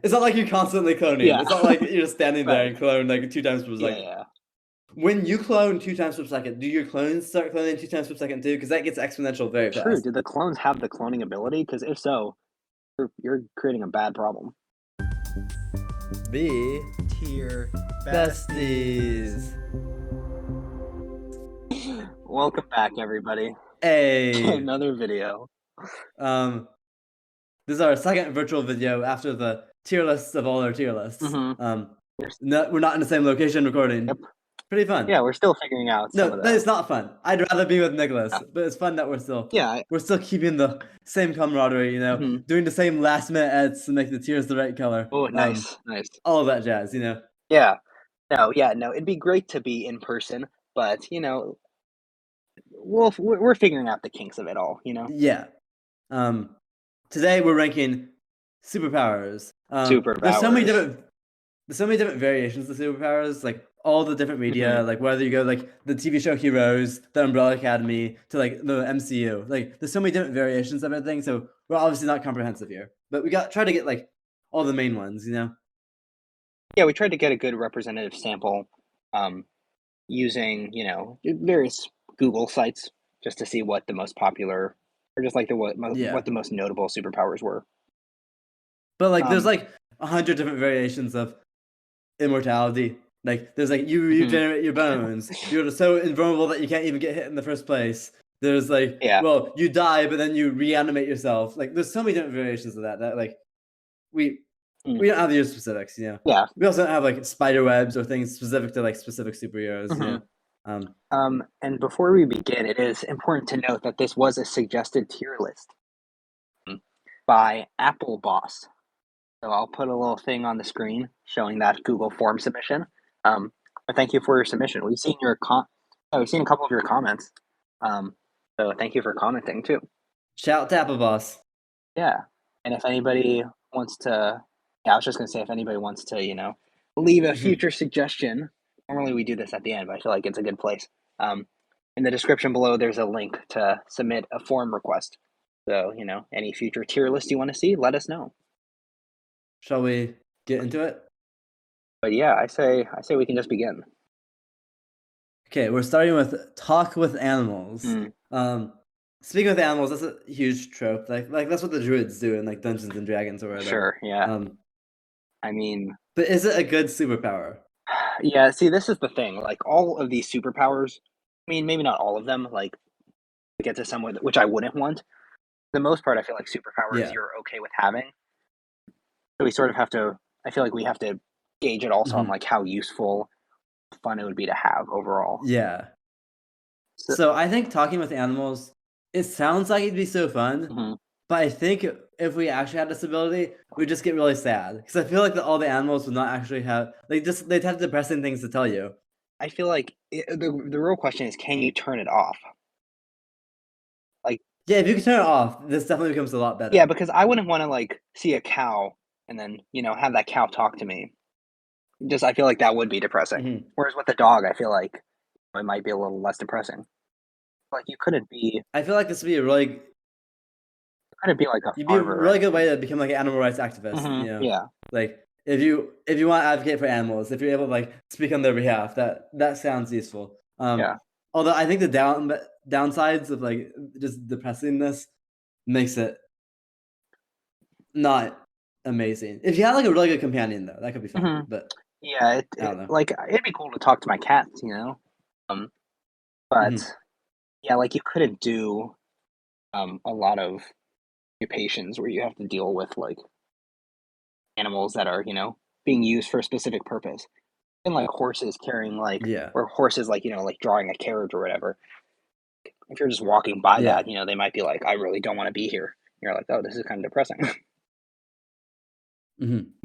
It's not like you're constantly cloning. Yeah. It's not like you're just standing there Right. and clone like 2 times per second. Yeah. When you clone 2 times per second, do your clones start cloning 2 times per second too? Because that gets exponential very True. fast. Do the clones have the cloning ability? Because if so, you're creating a bad problem. B Tier besties. Welcome back, everybody. Hey. Another video. This is our second virtual video after the tier lists of all our tier lists. Mhm. We're not in the same location recording. Yep. Pretty fun. Yeah, we're still figuring out some No, of that that. is not fun. I'd rather be with Nicholas, Yeah. but it's fun that we're still Yeah. we're still keeping the same camaraderie, you know, Mhm. doing the same last minute edits to make the tiers the right color. Oh, nice. All of that jazz, you know. Yeah. No, it'd be great to be in person, but you know, we're figuring out the kinks of it all, you know. Yeah. Today we're ranking superpowers. Superpowers. There's so many different variations of superpowers, like all the different media, like whether you go like the TV show Heroes, the Umbrella Academy, to like the MCU. Like there's so many different variations of everything, so we're obviously not comprehensive here. But we try to get like all the main ones, you know? Yeah, we tried to get a good representative sample using, you know, various Google sites just to see what the most popular or just like what the most notable superpowers were. But like there's like 100 different variations of immortality. Like there's like you regenerate your bones. You're so invulnerable that you can't even get hit in the first place. There's like well, you die but then you reanimate yourself. Like there's so many different variations of that like we don't have the specifics, you know. Yeah. We also don't have like spider webs or things specific to like specific superheroes, you know. And before we begin, it is important to note that this was a suggested tier list by Apple Boss. So I'll put a little thing on the screen showing that Google form submission. But thank you for your submission. We've seen your we've seen a couple of your comments. So thank you for commenting too. Shout to Apple Boss. Yeah. And if anybody wants to, I was just gonna say if anybody wants to, you know, leave a future suggestion. Normally we do this at the end, but I feel like it's a good place. In the description below, there's a link to submit a form request. So, you know, any future tier list you want to see, let us know. Shall we get into it? But yeah, I say we can just begin. Okay, we're starting with talk with animals. Speaking with animals, that's a huge trope. Like that's what the druids do in like Dungeons and Dragons or whatever. Sure, yeah. I mean, but is it a good superpower? Yeah, see, this is the thing. Like all of these superpowers, I mean, maybe not all of them. Like to get to somewhere which I wouldn't want. For the most part, I feel like superpowers you're okay with having. So we sort of have to. I feel like we have to gauge it also on like how useful, fun it would be to have overall. Yeah. So I think talking with animals, it sounds like it'd be so fun, but I think if we actually had this ability, we'd just get really sad because I feel like all the animals would not actually have they'd have depressing things to tell you. I feel like the real question is, can you turn it off? Like, yeah, if you can turn it off, this definitely becomes a lot better. Yeah, because I wouldn't want to like see a cow and then have that cow talk to me. Just I feel like that would be depressing. Whereas with the dog, I feel like it might be a little less depressing. Like you couldn't be. I feel like this would be a really. Couldn't be like a. You'd be a really good way to become like an animal rights activist. You know? Yeah. Like if you want to advocate for animals, if you're able to like speak on their behalf, that sounds useful. Yeah. Although I think the downsides of like just depressing this makes it not amazing. If you had like a really good companion though, that could be fun. But yeah, like it'd be cool to talk to my cats, you know. But yeah, like you couldn't do a lot of occupations where you have to deal with like animals that are being used for a specific purpose, and like horses carrying like or horses like like drawing a carriage or whatever. If you're just walking by that, they might be like, I really don't want to be here. You're like, oh, this is kind of depressing.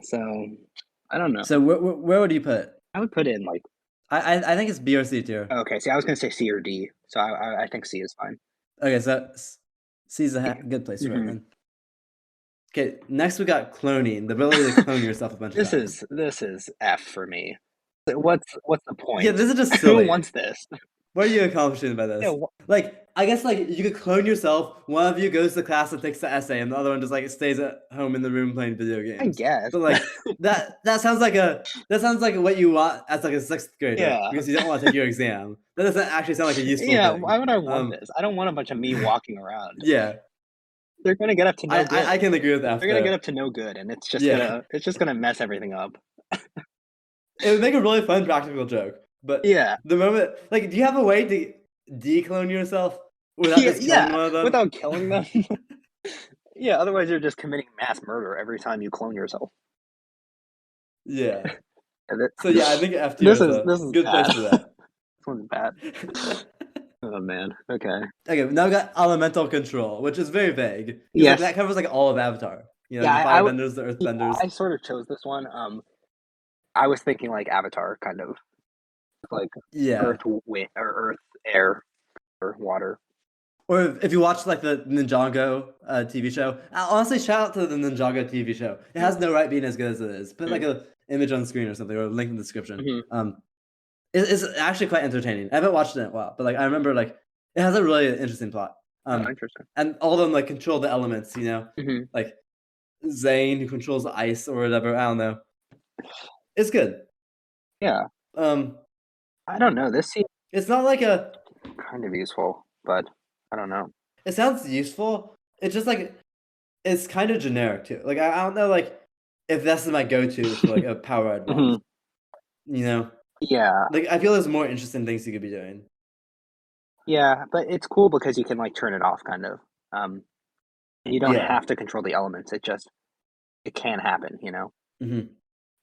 So I don't know. So where would you put it? I would put it in like I think it's B or C tier. Okay, see, I was gonna say C or D, so I think C is fine. Okay, so C is a good place for it then. Okay, next we got cloning, the ability to clone yourself a bunch of times. This is F for me. What's the point? Yeah, this is just silly. Who wants this? What are you accomplishing by this? Like, I guess like you could clone yourself. One of you goes to class and takes the essay, and the other one just like stays at home in the room playing video games. I guess. But like that sounds like what you want as like a 6th grader. Yeah. Because you don't want to take your exam. That doesn't actually sound like a useful thing. Why would I want this? I don't want a bunch of me walking around. Yeah. They're gonna get up to no good. I can agree with that. They're gonna get up to no good, and it's just gonna mess everything up. It would make a really fun practical joke. But the moment, like, do you have a way to declone yourself without just killing one of them? Without killing them? Yeah, otherwise you're just committing mass murder every time you clone yourself. Yeah. So yeah, I think F tier this is a good bad. place for that. This one's bad. Oh man. Okay. Okay, now we got elemental control, which is very vague. Yes. Like, that covers like all of Avatar. You know, the firebenders, the earthbenders. I sort of chose this one. I was thinking like Avatar, kind of like earth, wind, or earth, air, or water. Or if you watch like the Ninjago TV show, honestly, shout out to the Ninjago TV show. It has no right being as good as it is. Put like a image on the screen or something, or a link in the description. It's actually quite entertaining. I haven't watched it in a while, but like I remember like it has a really interesting plot. Interesting. And all of them like control the elements, you know, like Zane who controls the ice or whatever. I don't know. It's good. Yeah. I don't know. This seems. It's not like a kind of useful, but I don't know. It sounds useful. It's just like it's kind of generic too. Like I don't know like if that's my go-to for like a power I'd want. You know? Yeah. Like I feel there's more interesting things you could be doing. Yeah, but it's cool because you can like turn it off kind of. You don't have to control the elements. It can happen, you know?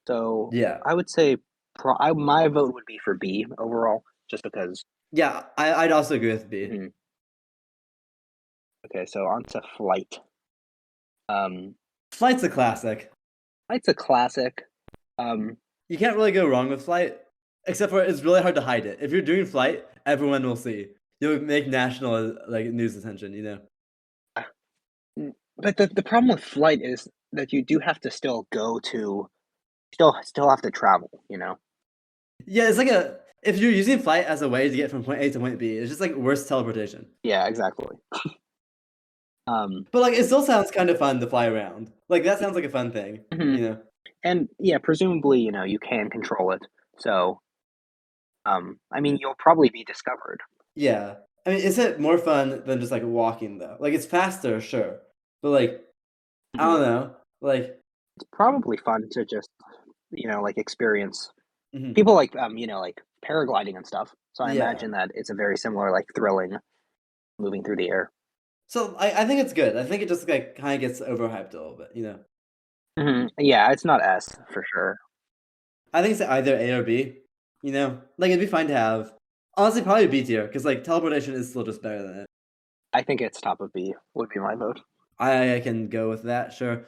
So I would say my vote would be for B overall, just because. Yeah, I'd also agree with B. Okay, so on to flight. Flight's a classic. Flight's a classic. You can't really go wrong with flight, except for it's really hard to hide it. If you're doing flight, everyone will see. You'll make national like news attention, you know. But the problem with flight is that you do have to still go to, still have to travel, you know. Yeah, it's like if you're using flight as a way to get from point A to point B, it's just like worse teleportation. Yeah, exactly. But like it still sounds kind of fun to fly around. Like that sounds like a fun thing, you know. And yeah, presumably, you know, you can control it. So, I mean, you'll probably be discovered. Yeah, I mean, is it more fun than just like walking though? Like it's faster, sure, but like I don't know, like it's probably fun to just, you know, like experience. People like you know, like paragliding and stuff. So I imagine that it's a very similar, like thrilling, moving through the air. So I think it's good. I think it just like kind of gets overhyped a little bit, you know. Yeah, it's not S for sure. I think it's either A or B. You know, like it'd be fine to have. Honestly, probably B tier because like teleportation is still just better than it. I think it's top of B would be my vote. I can go with that, sure.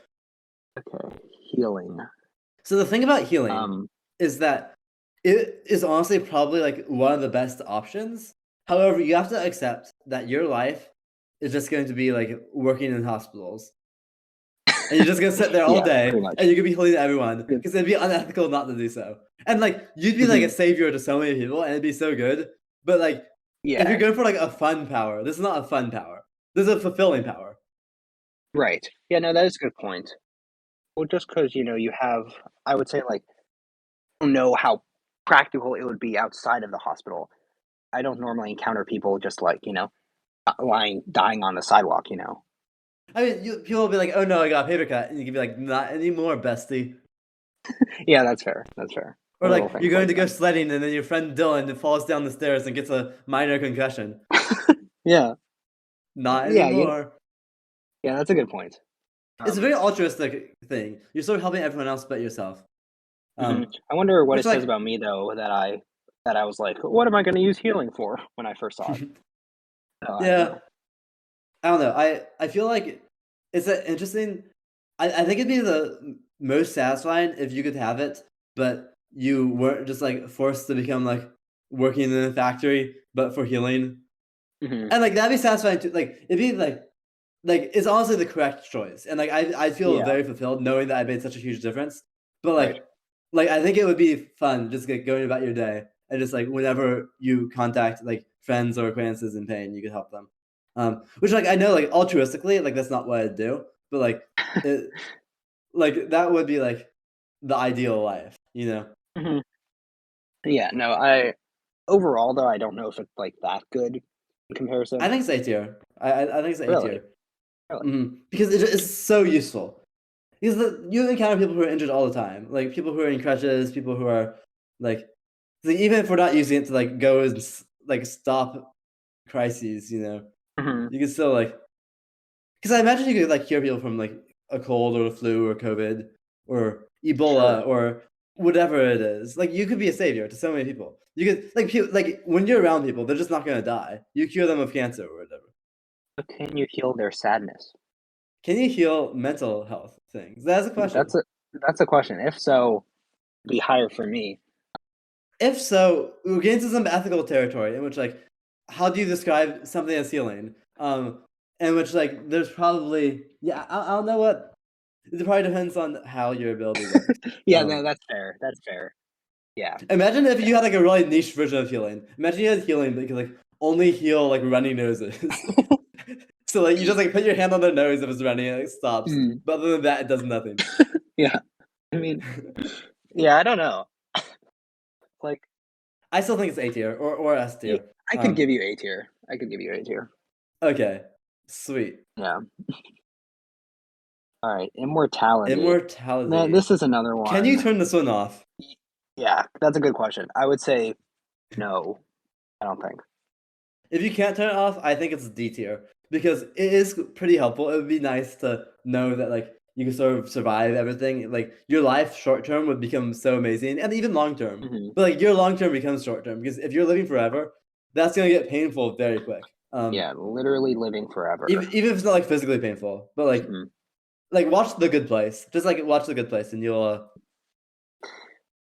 Okay, healing. So the thing about healing is that it is honestly probably like one of the best options. However, you have to accept that your life is just going to be like working in hospitals. And you're just gonna sit there all day, and you're gonna be healing everyone because it'd be unethical not to do so. And like you'd be like a savior to so many people, and it'd be so good. But like, if you're going for like a fun power, this is not a fun power. This is a fulfilling power. Right. Yeah. No, that is a good point. Well, just because you know you have, I would say like, I don't know how practical it would be outside of the hospital. I don't normally encounter people just like you know, dying on the sidewalk. You know. I mean, people will be like, "Oh no, I got a paper cut," and you can be like, "Not anymore, bestie." Yeah, that's fair. That's fair. Or like you're going to go sledding, and then your friend Dylan falls down the stairs and gets a minor concussion. Yeah. Not anymore. Yeah, that's a good point. It's a very altruistic thing. You're sort of helping everyone else but yourself. I wonder what it says about me though that I was like, what am I going to use healing for when I first saw it? Yeah. I don't know. I feel like it's an interesting. I think it'd be the most satisfying if you could have it, but you weren't just like forced to become like working in a factory, but for healing. And like that'd be satisfying too. Like it'd be like it's honestly the correct choice, and like I feel very fulfilled knowing that I made such a huge difference. But like I think it would be fun just like going about your day and just like whenever you contact like friends or acquaintances in pain, you could help them. Which like I know like altruistically, like that's not what I'd do, but like it, like that would be like the ideal life, you know? Mhm. Yeah, no, overall though, I don't know if it's like that good in comparison. I think it's A tier. I think it's A Really? tier. Really? Because it's so useful. Because you encounter people who are injured all the time, like people who are in crutches, people who are like even if we're not using it to like go and like stop crises, you know, Mhm. you can still like. Because I imagine you could like cure people from like a cold or a flu or COVID or Ebola Sure. or whatever it is. Like you could be a savior to so many people. You could like when you're around people, they're just not gonna die. You cure them of cancer or whatever. But can you heal their sadness? Can you heal mental health things? That's a question. That's a question. If so, it'd be higher for me. If so, we'll get into some ethical territory in which like how do you describe something as healing? In which like there's probably I don't know what it probably depends on how your ability works. Yeah, no, that's fair. That's fair. Yeah. Imagine if you had like a really niche version of healing. Imagine you had healing that could like only heal like runny noses. So like you just like put your hand on their nose if it's running and it stops. Mm. But other than that, it does nothing. Yeah. I mean, yeah, I don't know. Like, I still think it's A tier or S yeah, tier. I could give you A tier. I could give you A tier. Okay, sweet. Yeah. All right, Immortality. Man, Immortality. this is another one. Can you turn this one off? Yeah, that's a good question. I would say no. I don't think. If you can't turn it off, I think it's D tier because it is pretty helpful. It would be nice to know that like you can sort of survive everything. Like your life short term would become so amazing, and even long term. Mm-hmm. But like your long term becomes short term because if you're living forever, that's gonna get painful very quick. Yeah, literally living forever. Even if it's not like physically painful, but like like watch The Good Place. Just like watch The Good Place, and you'll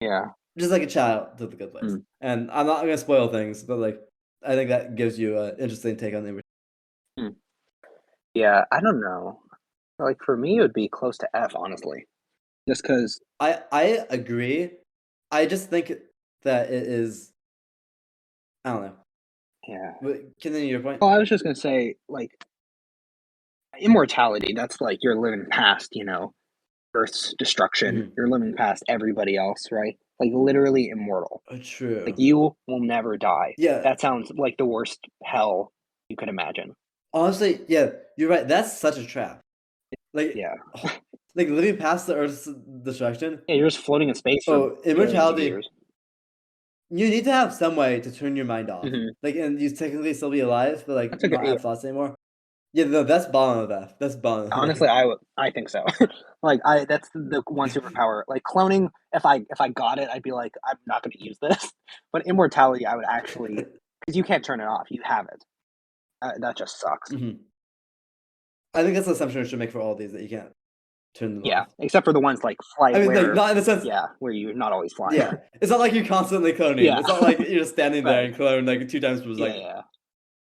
yeah, just like a child to The Good Place. And I'm not gonna spoil things, but like I think that gives you an interesting take on the. Yeah, I don't know. Like for me, it would be close to F, honestly. Just because I agree. I just think that it is. I don't know. Yeah. Continue your point. Well, I was just gonna say, like, immortality. That's like you're living past, Earth's destruction. You're living past everybody else, right? Like literally immortal. True. Like you will never die. Yeah. That sounds like the worst hell you could imagine. Honestly, yeah, you're right. That's such a trap. Like, yeah, like living past the Earth's destruction. Yeah, you're just floating in space for immortality. Years. You need to have some way to turn your mind off. Like, and you technically still be alive, but like not have thoughts anymore. Yeah, no, that's bottom of F. That's bottom. Honestly, I think so. Like that's the one superpower. Like cloning, if I got it, I'd be like, I'm not going to use this. But immortality, I would actually, because you can't turn it off. You have it. That just sucks. I think that's the assumption we should make for all these that you can't turn them off. Except for the ones like flight. I mean, where, like not in the sense. Yeah, where you're not always flying. Yeah, it's not like you're constantly cloning. Yeah. It's not like you're just standing there and clone like 2 times per second. Yeah.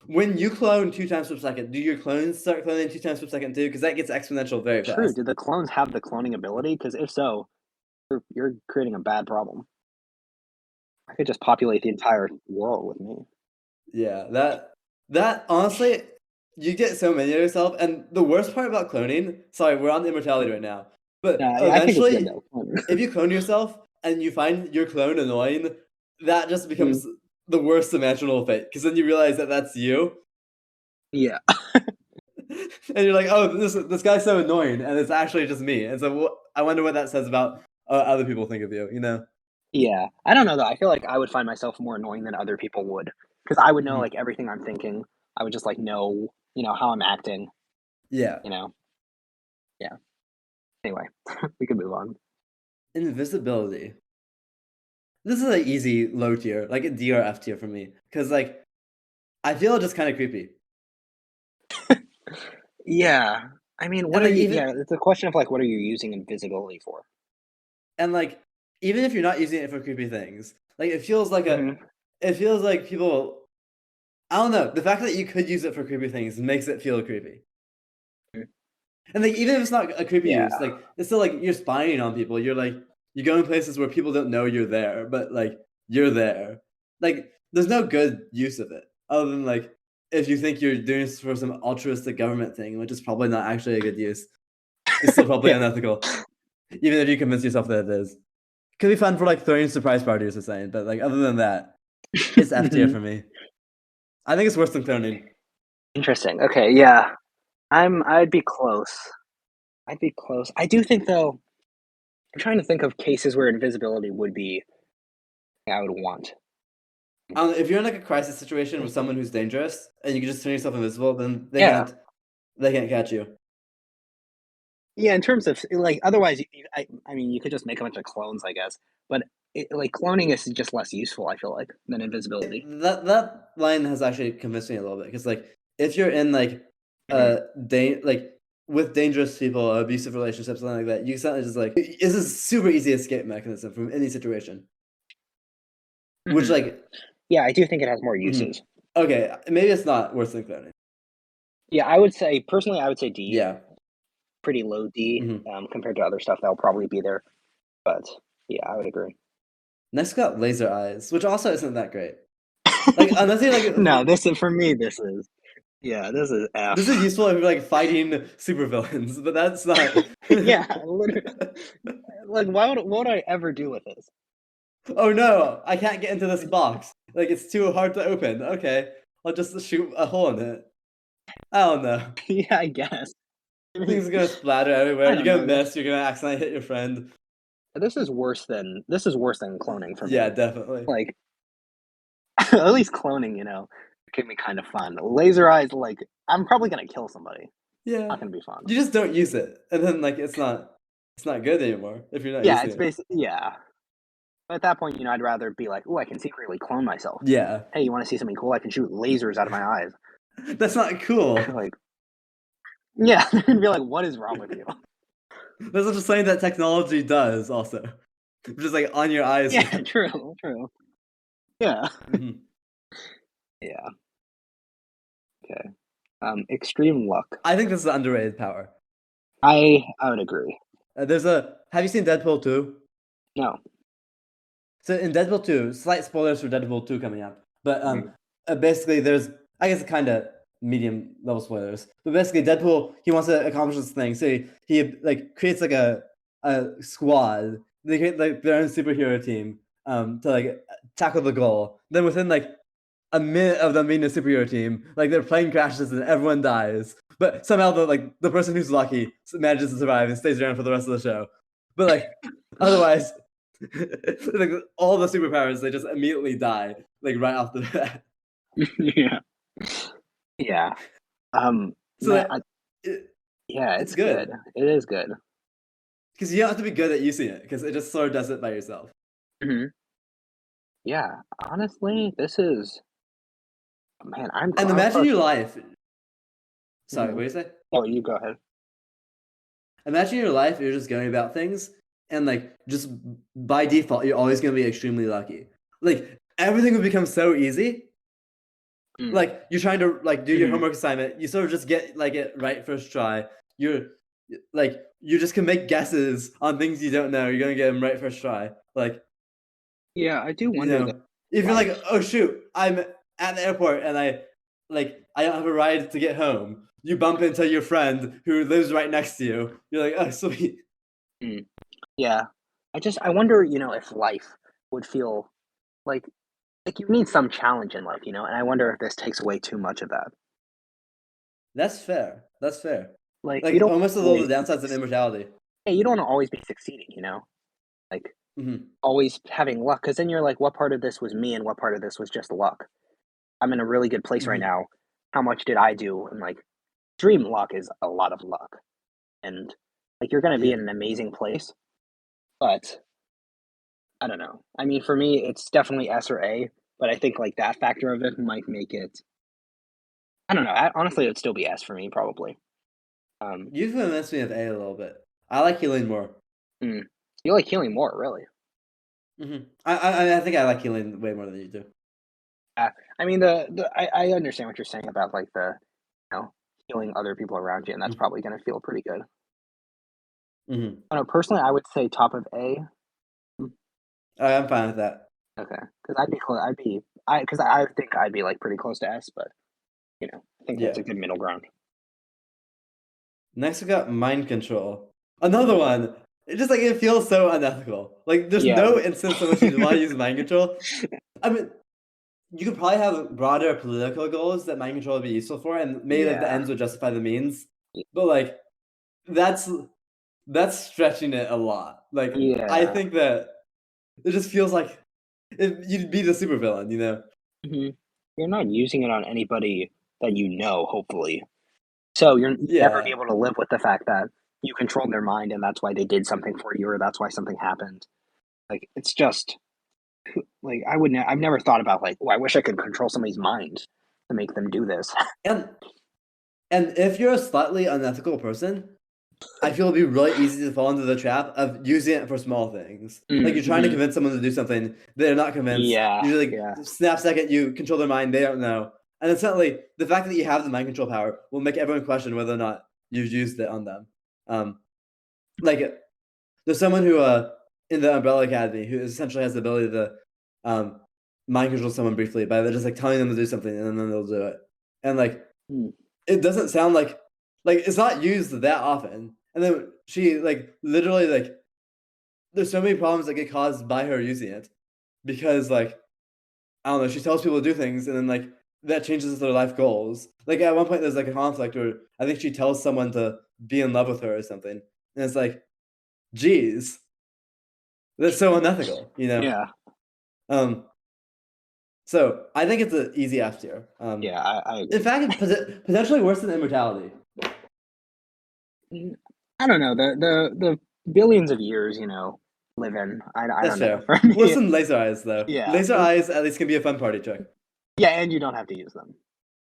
When you clone 2 times per second, do your clones start cloning 2 times per second too? Because that gets exponential very fast. True. Do the clones have the cloning ability? Because if so, you're creating a bad problem. I could just populate the entire world with me. Yeah, that honestly, you get so many of yourself. And the worst part about cloning, sorry, we're on immortality right now, but eventually, if you clone yourself and you find your clone annoying, that just becomes the worst imaginable fate. Because then you realize that that's you. Yeah. And you're like, oh, this guy's so annoying, and it's actually just me. And so I wonder what that says about other people think of you, Yeah, I don't know though. I feel like I would find myself more annoying than other people would, because I would know like everything I'm thinking. I would just like know, how I'm acting. Yeah. Yeah. Anyway, we can move on. Invisibility. This is an easy low tier, like a D or F tier for me, because like I feel just kind of creepy. Yeah, I mean, it's a question of like, what are you using invisibility for? And like, even if you're not using it for creepy things, like it feels like it feels like people. I don't know. The fact that you could use it for creepy things makes it feel creepy. And like, even if it's not a creepy use, like it's still like you're spying on people. You're going places where people don't know you're there, but like you're there. Like there's no good use of it. Other than like if you think you're doing this for some altruistic government thing, which is probably not actually a good use. It's still probably unethical, even if you convince yourself that it is. Could be fun for like throwing surprise parties or something, but like other than that, it's F tier for me. I think it's worse than cloning. Interesting. Okay, yeah. I'd be close. I do think though, I'm trying to think of cases where invisibility would be I would want. If you're in like a crisis situation with someone who's dangerous and you can just turn yourself invisible, then they Yeah. can't catch you. Yeah, in terms of like, otherwise, I mean, you could just make a bunch of clones, I guess. But like cloning is just less useful, I feel like, than invisibility. That line has actually convinced me a little bit because like if you're in like like with dangerous people, abusive relationships, something like that, you suddenly just like it's a super easy escape mechanism from any situation. Which like yeah, I do think it has more uses. Okay, maybe it's not worse than cloning. Yeah, I would say personally, I would say D. Yeah, pretty low D compared to other stuff that'll probably be there. But yeah, I would agree. Next got laser eyes, which also isn't that great. Like unless you like no, this is for me. This is F. This is useful if you're like fighting supervillains, but that's not. yeah, literally. Like, what would I ever do with this? Oh no, I can't get into this box. Like it's too hard to open. Okay, I'll just shoot a hole in it. I don't know. yeah, I guess. Things are gonna splatter everywhere. You're gonna miss. You're gonna accidentally hit your friend. This is worse than cloning for me. Yeah, definitely. Like, at least cloning, can be kind of fun. Laser eyes, like, I'm probably gonna kill somebody. Yeah, not gonna be fun. You just don't use it, and then like it's not good anymore if you're not. Yeah, using it's basically But at that point, I'd rather be like, oh, I can secretly clone myself. Yeah. Hey, you want to see something cool? I can shoot lasers out of my eyes. That's not cool. like, yeah, and be like, what is wrong with you? That's just something that technology does, also. Just like on your eyes. Yeah, true. Yeah. Yeah. Okay. Extreme luck. I think this is an underrated power. I would agree. Have you seen Deadpool 2? No. So in Deadpool 2, slight spoilers for Deadpool 2 coming up, but basically there's, I guess, kind of medium level spoilers, but basically Deadpool, he wants to accomplish this thing, so he like creates like a squad. They create like their own superhero team to like tackle the goal. Then within like a minute of them being a superhero team, like their plane crashes and everyone dies. But somehow the person who's lucky manages to survive and stays around for the rest of the show. But like otherwise, like all the superpowers, they just immediately die, like right off the bat. Yeah. So it's good. It is good. Because you don't have to be good at using it, because it just sort of does it by yourself. Yeah, honestly, this is. Man, And imagine your life. Sorry, what do you say? Oh, you go ahead. Imagine your life, you're just going about things, and like just by default, you're always going to be extremely lucky. Like everything would become so easy. Like you're trying to like do your homework assignment, you sort of just get like it right first try. You just can make guesses on things you don't know. You're gonna get them right first try. Like, yeah, I do wonder that. If you're like, oh shoot, I'm at the airport and I don't have a ride to get home. You bump into your friend who lives right next to you. You're like, oh sweet. Yeah, I wonder, if life would feel like you need some challenge in life, and I wonder if this takes away too much of that. That's fair. Like you don't almost all the downsides of immortality. Hey, you don't want to always be succeeding, like always having luck, because then you're like, what part of this was me and what part of this was just luck? I'm in a really good place right now. How much did I do? And like, dream luck is a lot of luck, and like you're gonna be in an amazing place, but I don't know. I mean, for me, it's definitely S or A, but I think like that factor of it might make it. I don't know. Honestly, it would still be S for me, probably. You've convinced me of A little bit. I like healing more. You like healing more, really? I think I like healing way more than you do. I mean, I understand what you're saying about like the, healing other people around you, and that's probably going to feel pretty good. I don't know, personally, I would say top of A. I'm fine with that. Okay, because because I think I'd be like pretty close to S, but I think that's a good middle ground. Next we got mind control. Another one. It feels so unethical. Like there's no instance in which you want to use mind control. I mean, you could probably have broader political goals that mind control would be useful for, and maybe the ends would justify the means. But like, that's stretching it a lot. Like, I think that it just feels like you'd be the supervillain, Mm-hmm. You're not using it on anybody that you know, hopefully. So you'll never be able to live with the fact that you controlled their mind and that's why they did something for you or that's why something happened. Like, it's just like I've never thought about like, I wish I could control somebody's mind to make them do this. And if you're a slightly unethical person, I feel it'd be really easy to fall into the trap of using it for small things. Like you're trying to convince someone to do something, they're not convinced. You snap second, you control their mind, they don't know. And then suddenly, the fact that you have the mind control power will make everyone question whether or not you've used it on them. Like, there's someone who, in the Umbrella Academy, who essentially has the ability to mind control someone briefly by just like telling them to do something and then they'll do it. And like, it doesn't sound like it's not used that often. And then she literally there's so many problems that get caused by her using it because I don't know, she tells people to do things and then that changes their life goals. Like at one point there's a conflict where I think she tells someone to be in love with her or something. And it's like, geez, that's so unethical, Yeah. So I think it's an easy F tier. Yeah, I agree. In fact, it's potentially worse than Immortality. I don't know. The billions of years, live in. I That's don't fair. know. Worse than laser eyes, though. Yeah. Laser eyes at least can be a fun party trick. Yeah, and you don't have to use them.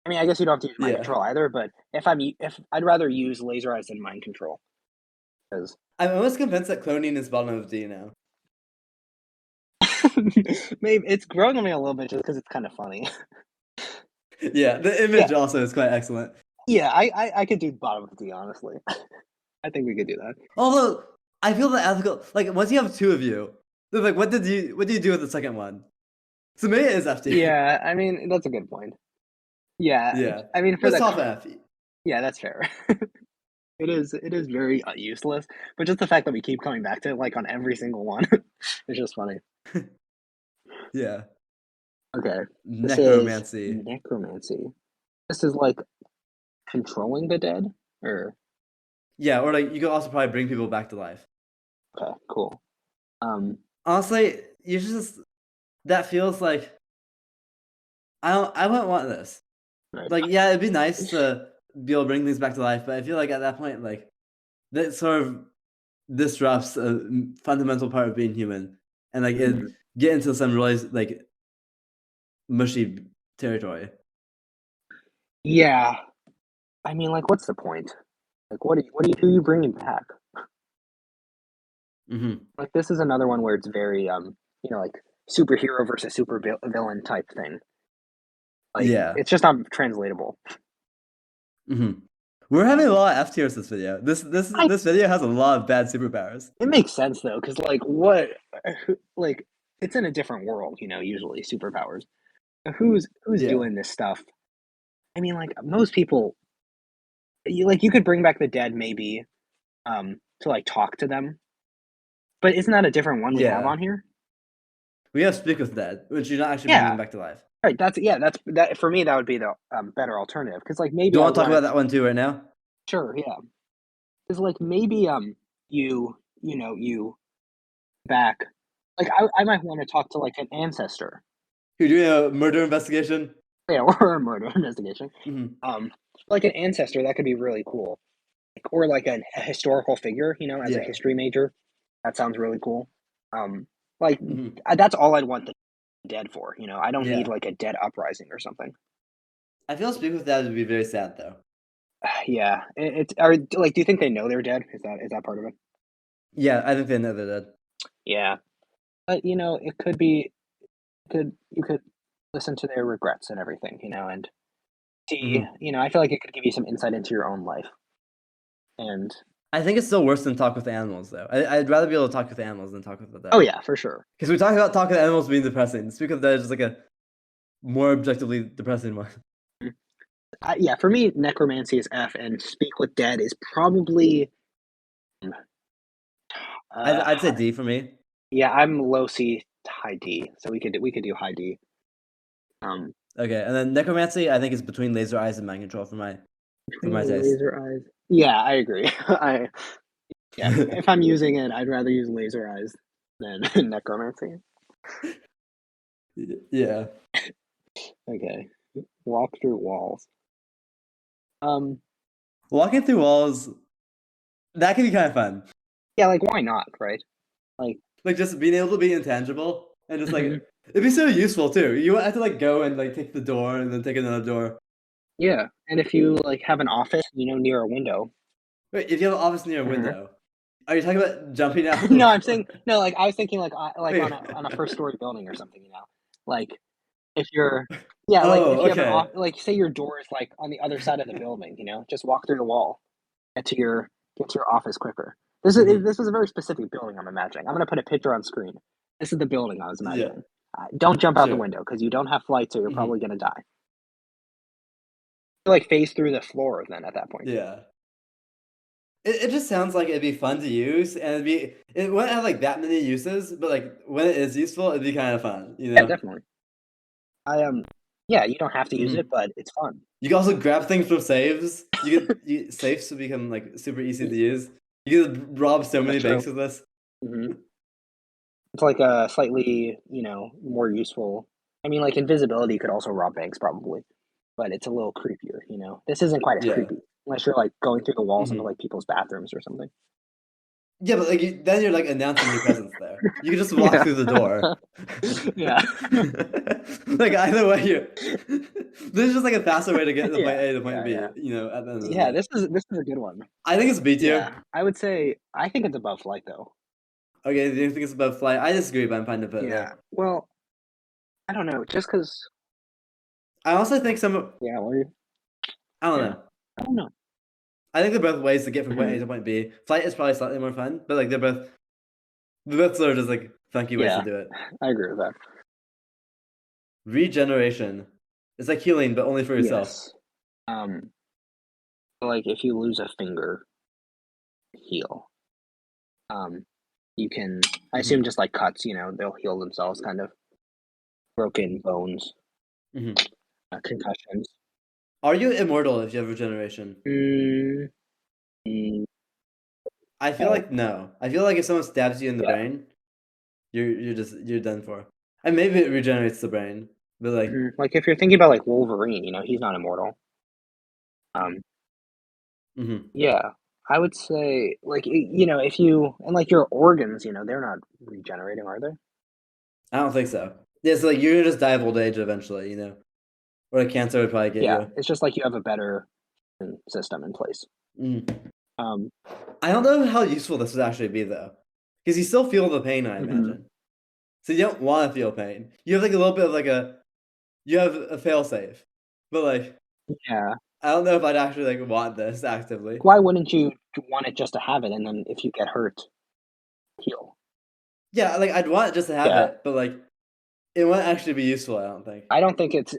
I mean, I guess you don't have to use mind control either. But if I'd rather use laser eyes than mind control, because I'm almost convinced that cloning is bottom of D now. maybe it's growing on me a little bit just because it's kind of funny. Yeah, the image also is quite excellent. Yeah, I could do bottom of D, honestly. I think we could do that. Although I feel that ethical, once you have two of you, what do you do with the second one? So maybe it is F tier. Yeah, I mean that's a good point. Yeah. I mean, for it's off F. Yeah, that's fair. It is very useless, but just the fact that we keep coming back to it on every single one, it's just funny. Yeah. Okay. Necromancy. Necromancy. This is like controlling the dead, or yeah, or you could also probably bring people back to life. Okay, cool. Honestly, that feels like I wouldn't want this. Right. Yeah, it'd be nice to be able to bring things back to life, but I feel like at that point, that sort of disrupts a fundamental part of being human, and it get into some really mushy territory. Yeah, I mean, what's the point? Who are you bringing back? This is another one where it's very superhero versus super villain type thing. It's just not translatable. We're having a lot of F tiers this video. This video has a lot of bad superpowers. It makes sense though, because what, it's in a different world, usually superpowers. Who's doing this stuff? I mean, most people, you could bring back the dead maybe, to talk to them. But isn't that a different one we have on here? We have Speak with Dead, which you're not actually bringing them back to life. Right. That for me. That would be the better alternative, because maybe. Do you want to talk about that one too right now? Sure. Yeah. Because maybe you back I might want to talk to an ancestor. You're doing a murder investigation. Yeah, or a murder investigation. An ancestor, that could be really cool. Or a historical figure, as a history major. That sounds really cool. That's all I'd want the dead for. I don't need a dead uprising or something. I feel Speak with Dead would be very sad though. Yeah, do you think they know they're dead? Is that part of it? Yeah, I think they know they're dead. Yeah, but it could be. You could listen to their regrets and everything, and see. I feel like it could give you some insight into your own life. And I think it's still worse than talk with animals, though. I'd rather be able to talk with animals than talk with the dead. Oh yeah, for sure. Because we talk about talking to animals being depressing. Speak of the Dead is more objectively depressing one. Yeah, for me, Necromancy is F, and Speak with Dead is probably. I'd say D for me. Yeah, I'm low C, high D, so we could do high D. Okay, and then Necromancy, I think is between Laser Eyes and Mind Control for my taste. Laser Eyes. Yeah, I agree. If I'm using it, I'd rather use Laser Eyes than Necromancy. Yeah. Okay. Walk through walls. Walking through walls, that can be kind of fun. Yeah, like why not, right? Like just being able to be intangible and just like it'd be so useful too. You won't have to like go and like take the door and then take another door. Yeah, and if you like have an office, near a window. Wait, if you have an office near a window, are you talking about jumping out? No, I'm saying no. Like I was thinking, like on a first story building or something. Like if you're if you have an like say your door is like on the other side of the building. Just walk through the wall, get to your office quicker. This is a very specific building I'm imagining. I'm gonna put a picture on screen. This is the building I was imagining. Don't jump out the window because you don't have flight, so you're probably gonna die. You like phase through the floor then at that point. Yeah. It just sounds like it'd be fun to use, and it wouldn't have like that many uses, but like when it is useful, it'd be kind of fun. Yeah, definitely. Yeah, you don't have to use it, but it's fun. You can also grab things from saves. Safes will become like super easy to use. You can rob so many banks with this. It's like a slightly, more useful. I mean, like invisibility could also rob banks probably, but it's a little creepier. This isn't quite as creepy unless you're like going through the walls into like people's bathrooms or something. Yeah, but like then you're like announcing your presence there. You can just walk through the door. Yeah. Like either way, this is just like a faster way to get to point A to point B. At the end of the day. This is a good one. I think it's B tier. Yeah, I would say I think it's above flight though. Okay, do you think it's above flight? I disagree, but I'm fine to put it there. Well, I don't know, just because. I also think some. Yeah, what are you? I don't know. I don't know. I think they're both ways to get from point A to point B. Flight is probably slightly more fun, but like they're both sort of just like funky ways to do it. I agree with that. Regeneration. It's like healing, but only for yourself. Yes. Like if you lose a finger, heal. You can. I assume just like cuts, they'll heal themselves, kind of. Broken bones. Concussions. Are you immortal if you have regeneration? I feel like no. I feel like if someone stabs you in the brain, you're done for. And maybe it regenerates the brain, but like if you're thinking about like Wolverine, he's not immortal. Yeah, I would say like if you and like your organs, they're not regenerating, are they? I don't think so. Yeah, so like you're gonna just die of old age eventually, or a cancer would probably get you. Yeah, it's just like you have a better system in place. I don't know how useful this would actually be though, because you still feel the pain, I imagine. So you don't want to feel pain. You have like a little bit of you have a failsafe, but like I don't know if I'd actually like want this actively. Why wouldn't you want it just to have it, and then if you get hurt, heal? Yeah, like I'd want it just to have it, but like it wouldn't actually be useful. I don't think. I don't think it's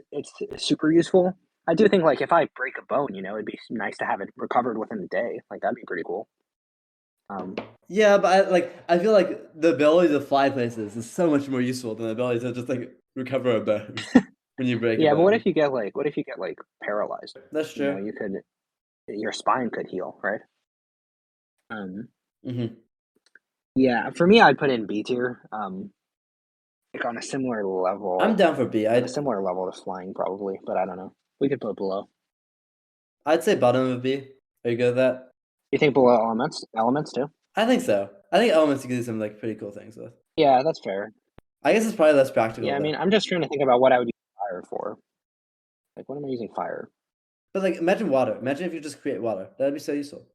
super useful. I do think like if I break a bone, it'd be nice to have it recovered within a day. Like that'd be pretty cool. Yeah, but I feel like the ability to fly places is so much more useful than the ability to just like recover a bone when you break. Yeah, but what if you get paralyzed? That's true. Your spine could heal, right? Yeah, for me, I'd put in B tier. Like on a similar level. I'm down for B. A similar level to flying, probably, but I don't know. We could put it below. I'd say bottom of B. Are you good with that? You think below elements too? I think so. I think elements you can do some like pretty cool things with. Yeah, that's fair. I guess it's probably less practical. Yeah, I mean, I'm just trying to think about what I would use fire for. Like, what am I using fire? But like, imagine water. Imagine if you just create water. That'd be so useful.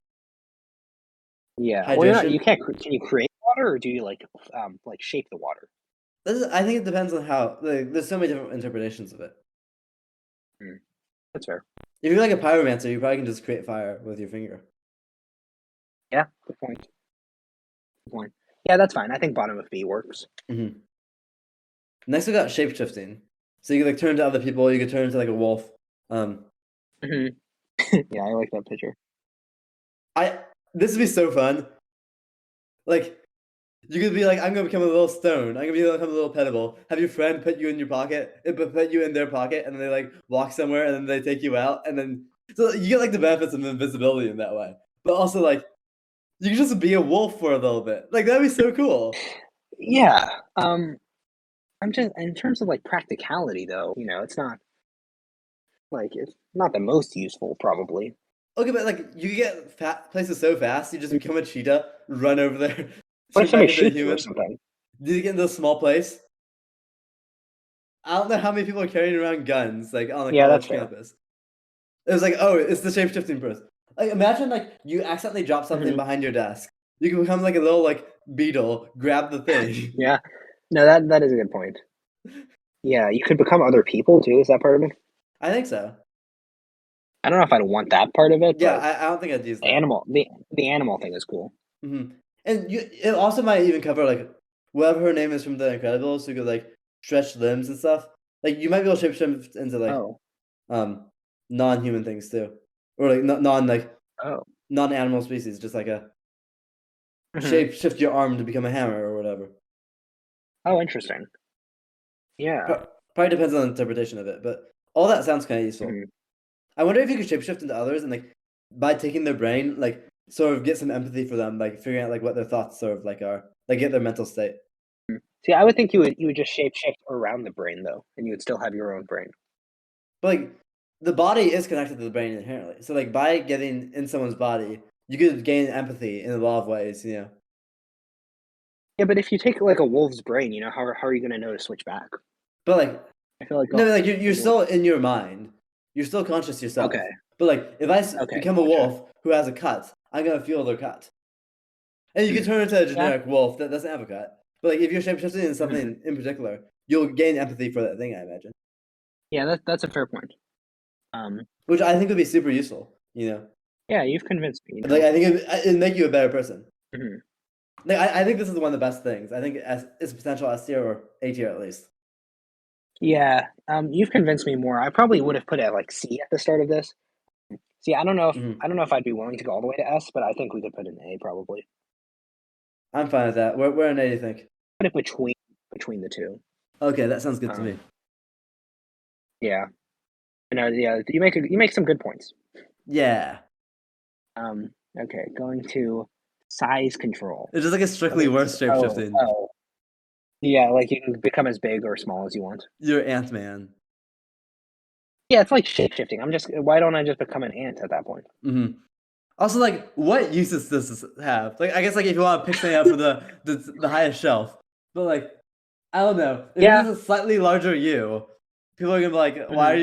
Yeah. Hydration. You can't. Can you create water, or do you like shape the water? I think it depends on how. Like, there's so many different interpretations of it. That's fair. If you're like a pyromancer, you probably can just create fire with your finger. Yeah, good point. Good point. Yeah, that's fine. I think bottom of B works. Next, we got shapeshifting. So you could like turn into other people. You could turn into like a wolf. Yeah, I like that picture. This would be so fun. Like you could be like, I'm gonna become a little stone. I'm gonna become a little pebble. Have your friend put you in your pocket, but put you in their pocket, and then they like walk somewhere, and then they take you out, and then so you get like the benefits of invisibility in that way. But also like you can just be a wolf for a little bit. Like that'd be so cool. Yeah. I'm just in terms of like practicality though, it's not the most useful probably. Okay, but like you get places so fast, you just become a cheetah, run over there, What turn if back somebody into a shoots you or human. something? Did you get into a small place? I don't know how many people are carrying around guns like on a Yeah, that's college fair. campus. It was like, oh, it's the shapeshifting person. Like imagine like you accidentally drop something behind your desk. You can become like a little like beetle, grab the thing. Yeah. No, that is a good point. Yeah, you could become other people too. Is that part of it? I think so. I don't know if I'd want that part of it, Yeah, but I don't think I'd use the that. animal thing is cool. And it also might even cover like whatever her name is from The Incredibles, who could like stretch limbs and stuff. Like you might be able to shapeshift into like non-human things too, or like non-animal species, just like a shapeshift your arm to become a hammer or whatever. Oh, interesting. Yeah. Probably depends on the interpretation of it, but all that sounds kind of useful. I wonder if you could shapeshift into others and like by taking their brain, like sort of get some empathy for them, like figuring out like what their thoughts sort of like are, like get their mental state. See, I would think you would just shapeshift around the brain though, and you would still have your own brain. But like the body is connected to the brain inherently. So like by getting in someone's body, you could gain empathy in a lot of ways, Yeah, but if you take like a wolf's brain, how are you going to know to switch back? But like I feel like no, like you're still in your mind. You're still conscious yourself. Okay. But like if I become a wolf who has a cut, I'm gonna feel their cut. And you can turn into a generic wolf that doesn't have a cut. But like if you're shapeshifting in something in particular, you'll gain empathy for that thing, I imagine. Yeah, that's a fair point. Which I think would be super useful, Yeah, you've convinced me. Like I think it'd make you a better person. Like I think this is one of the best things. I think it's potential S tier or A tier at least. Yeah, you've convinced me more. I probably would have put it at like C at the start of this. See, I don't know if I'd be willing to go all the way to S, but I think we could put it in A probably. I'm fine with that. Where in A do you think? Put it between the two. Okay, that sounds good to me. Yeah. Yeah, you make some good points. Yeah. Okay, going to size control. It's just like a strictly worse shapeshifting. Oh. Yeah, like you can become as big or small as you want. You're Ant-Man. Yeah, it's like shapeshifting. Why don't I just become an ant at that point? Also, like, what uses does this have? Like, I guess, like, if you want to pick something up for the highest shelf, but like, I don't know. If this is a slightly larger you, people are gonna be like, why are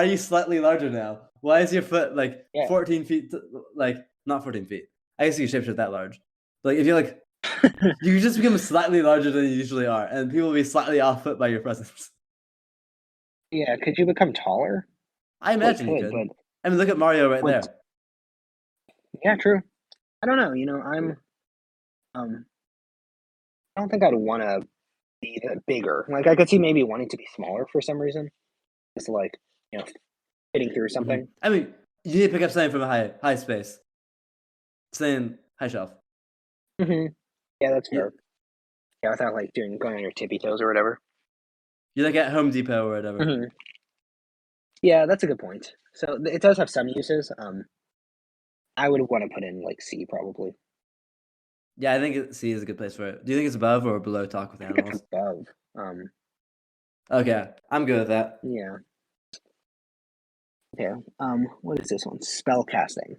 you slightly larger now? Why is your foot like 14 feet? Like, not 14 feet. I guess you can shapeshift that large. But, like, if you're like, you can just become slightly larger than you usually are, and people will be slightly off foot by your presence. Yeah, could you become taller? I imagine you could. I mean, look at Mario right there. Yeah, true. I don't know. I don't think I'd want to be bigger. Like, I could see maybe wanting to be smaller for some reason. It's like, fitting through something. I mean, you need to pick up something from a high space. Saying high shelf. Yeah, that's fair. Yeah, without like going on your tippy toes or whatever. You're like at Home Depot or whatever. Yeah, that's a good point. So it does have some uses. I would want to put in like C probably. Yeah, I think C is a good place for it. Do you think it's above or below Talk with Animals? It's above. Okay, I'm good with that. Yeah. Okay. What is this one? Spellcasting.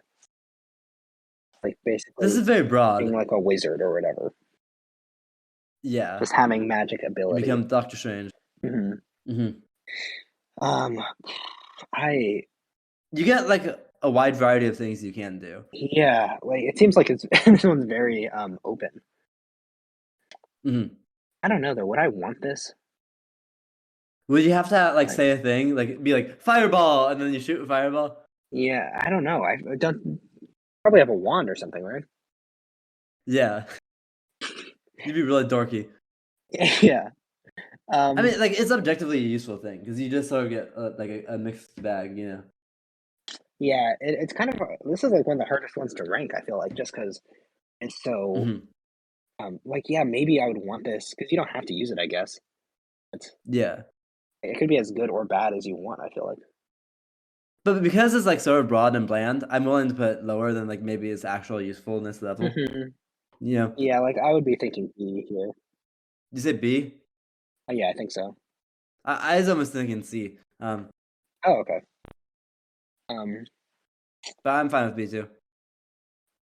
Like basically. This is very broad. Being like a wizard or whatever. Yeah. Just having magic ability. Become Doctor Strange. You get like a wide variety of things you can do. Yeah, like it seems like this one's very open. I don't know though. Would I want this? Would you have to like say a thing, like be like fireball, and then you shoot a fireball? Yeah, I don't know. I don't probably have a wand or something, right? Yeah. You'd be really dorky. Yeah. I mean, like it's objectively a useful thing because you just sort of get like a mixed bag, you know. Yeah, it's kind of this is like one of the hardest ones to rank. I feel like just because it's so like yeah, maybe I would want this because you don't have to use it. I guess Yeah. it could be as good or bad as you want. I feel like. But because it's like sort of broad and bland, I'm willing to put lower than like maybe its actual usefulness level. You know. Yeah, like I would be thinking B here. You say B? Yeah, I think so. I was almost thinking C. Oh, okay. Um, But I'm fine with B too.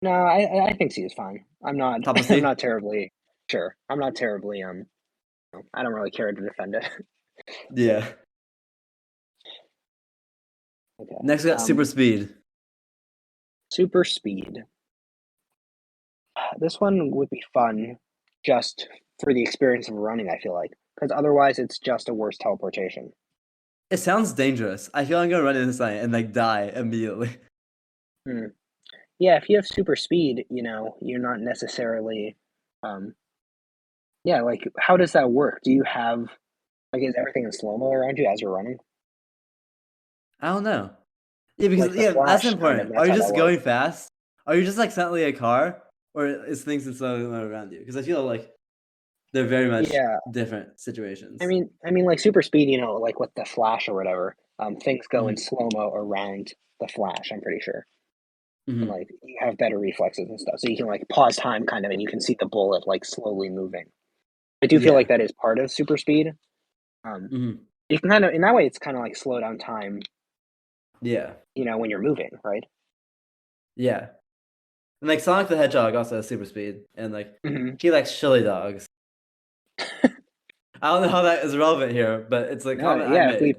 no, I think C is fine. I'm not Top of I'm C? not terribly sure. I'm not terribly I don't really care to defend it. Yeah. Okay. Next we got super speed. Super speed. This one would be fun just for the experience of running, I feel like. Because otherwise it's just a worse teleportation. It sounds dangerous. I feel I'm gonna run into something and like die immediately. Yeah, if you have super speed, you're not necessarily yeah, like how does that work? Do you have like is everything in slow-mo around you as you're running? I don't know. Yeah, Like because the that's Flash, kind of, important. Are that's you how that just works. going fast? Are you just like suddenly a car, or is things in slow mo around you? Because I feel like they're very much Yeah, different situations. I mean, like super speed, like with the Flash or whatever, things go in Hmm. slow-mo around the Flash, I'm pretty sure. And Hmm. like you have better reflexes and stuff. So you can like pause time kind of and you can see the bullet like slowly moving. I do feel Yeah. like that is part of super speed. Um, Hmm. you can kind of in that way it's kind of like slow down time, Yeah. when you're moving, right? Yeah. And like Sonic the Hedgehog also has super speed, and like Hmm. he likes chili dogs. I don't know how that is relevant here, but it's a No, comment I made.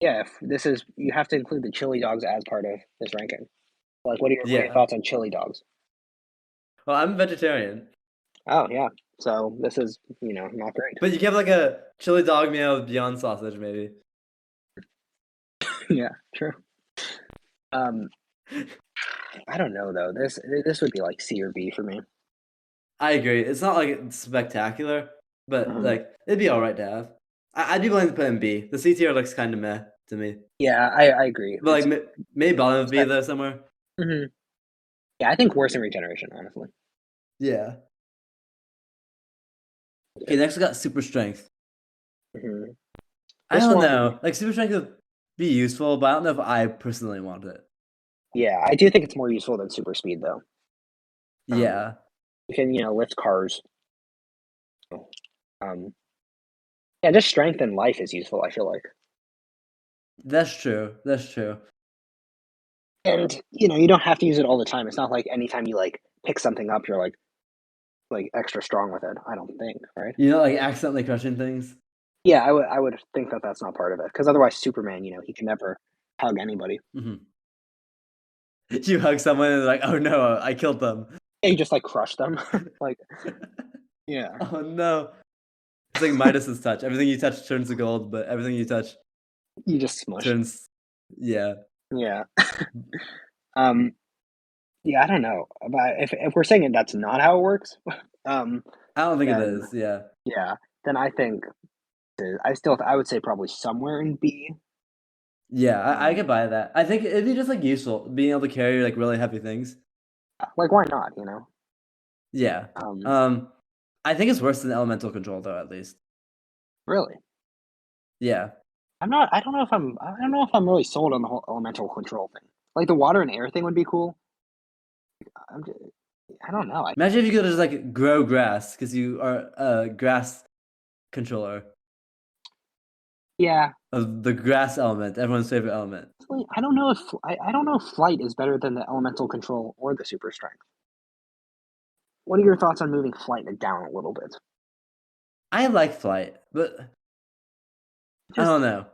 if this is you have to include the chili dogs as part of this ranking. Like what are your Yeah. thoughts on chili dogs? Well, I'm a vegetarian, Oh yeah. So this is, not great. but you can have like a chili dog meal with Beyond sausage, maybe. Yeah, true. Um, I don't know though. This would be like C or B for me. I agree. It's not like it's spectacular, but Mhm. like it'd be all right to have. I'd be willing to put in B. The C tier looks kind of meh to me, Yeah, I agree. but like maybe bottom of B But though somewhere. mhm. Yeah, I think worse in Regeneration, honestly. Yeah. Okay, Okay. next we got super strength. Hmm. I This don't one, know. Like super strength would be useful, but I don't know if I personally want it. yeah, I do think it's more useful than super speed though. Um, Yeah, you can, lift cars. Um, yeah, just strength in life is useful, I feel like. that's true. That's true. And, you don't have to use it all the time. It's not like anytime you like pick something up, you're like extra strong with it. I don't think, right? You know, like accidentally crushing things. Yeah, I would think that that's not part of it because otherwise Superman, he can never hug anybody. Hmm. You hug someone and they're like, oh no, I killed them. Yeah, you just like crush them. Like, yeah, Oh no. It's like Midas's touch. Everything you touch turns to gold, but everything you touch you just smush. turns. Yeah. Yeah. Um, yeah, I don't know. But if we're saying that's not how it works, um, I don't think it then is. Yeah. yeah, then I think I would say probably somewhere in B. Yeah, I Um, could buy that. I think it'd be just like useful being able to carry like really heavy things. like why not? Yeah. Um, Um, I think it's worse than elemental control though, at least. really. Yeah. I'm not. I don't know if I'm really sold on the whole elemental control thing. Like the water and air thing would be cool. I'm just, I don't know. Imagine if you could just like grow grass because you are a grass controller Yeah, of the grass element, everyone's favorite element. I don't know if I don't know if flight is better than the elemental control or the super strength. What are your thoughts on moving flight down a little bit? I like flight, but I Just don't know.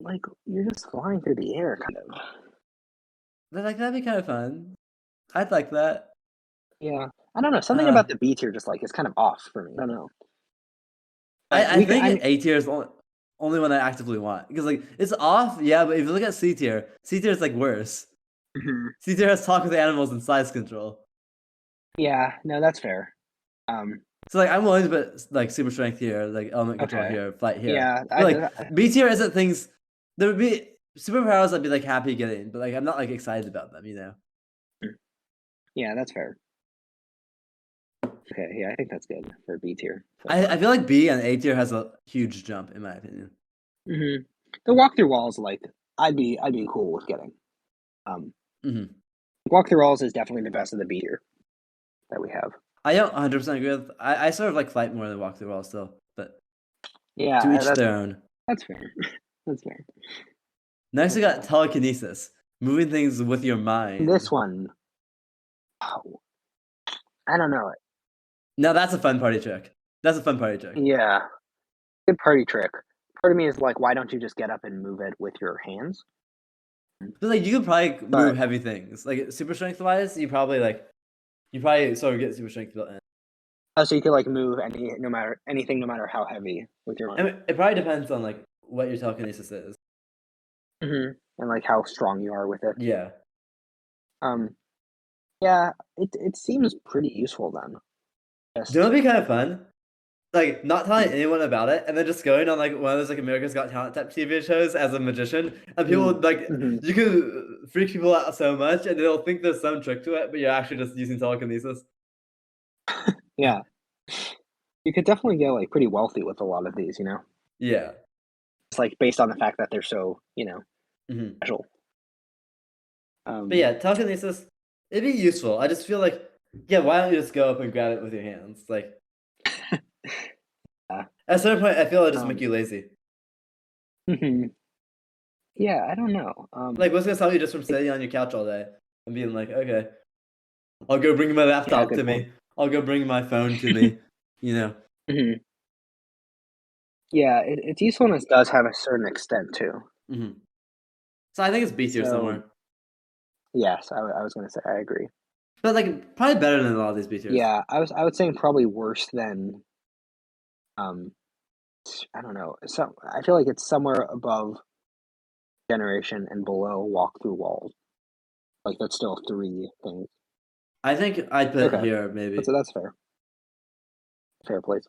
like you're just flying through the air, kind of. But like that'd be kind of fun. I'd like that. Yeah, I don't know. Something Uh, about the B tier just like is kind of off for me. I don't know. But I we can. think A tier is only one I actively want because like it's off, yeah. But if you look at C tier is like worse. Mhm. C tier has talk with animals and size control. Yeah, no, that's fair. Um, So like I'm willing to put like super strength here, like element control here, flight here. Yeah, but like B tier isn't things. There would be superpowers I'd be like happy getting, but like I'm not like excited about them, you know. Yeah, that's fair. Okay, yeah, I think that's good for B tier. So I feel like B and A tier has a huge jump in my opinion. The walkthrough walls, like I'd be cool with getting. Walkthrough walls is definitely the best of the B tier that we have. I don't 100% agree with. I sort of like flight more than walkthrough walls still, but yeah, to each their own. That's fair. That's fair. Next, we got telekinesis, moving things with your mind. This one, oh, I don't know. Now that's a fun party trick. That's a fun party trick. Yeah, good party trick. Part of me is like, why don't you just get up and move it with your hands? But like you could probably move heavy things. Like super strength wise, you probably sort of get super strength built in. Oh, so you could like move anything, no matter how heavy with your mind. I mean, it probably depends on like what your telekinesis is. And like how strong you are with it. Yeah. Yeah, it seems pretty useful then. Do you know what'd be kind of fun? Like not telling anyone about it, and then just going on like one of those like America's Got Talent type TV shows as a magician, and people like you could freak people out so much, and they'll think there's some trick to it, but you're actually just using telekinesis. Yeah, you could definitely get like pretty wealthy with a lot of these, you know. Yeah, it's like based on the fact that they're so special. But yeah, telekinesis, it'd be useful. I just feel like, yeah, why don't you just go up and grab it with your hands? Like, at a certain point, I feel it'll just make you lazy. Yeah, I don't know. Like, what's gonna stop you just from sitting on your couch all day and being like, okay, I'll go bring my laptop to me. I'll go bring my phone to me. You know. Yeah, its usefulness does have a certain extent too. So I think it's B tier somewhere. Yes, I was gonna say I agree. But like probably better than a lot of these B tiers. Yeah, I would say probably worse than I don't know. So I feel like it's somewhere above Generation and below Walkthrough Walls. Like that's still 3 things. I think I'd put it here maybe. So that's fair. Fair place.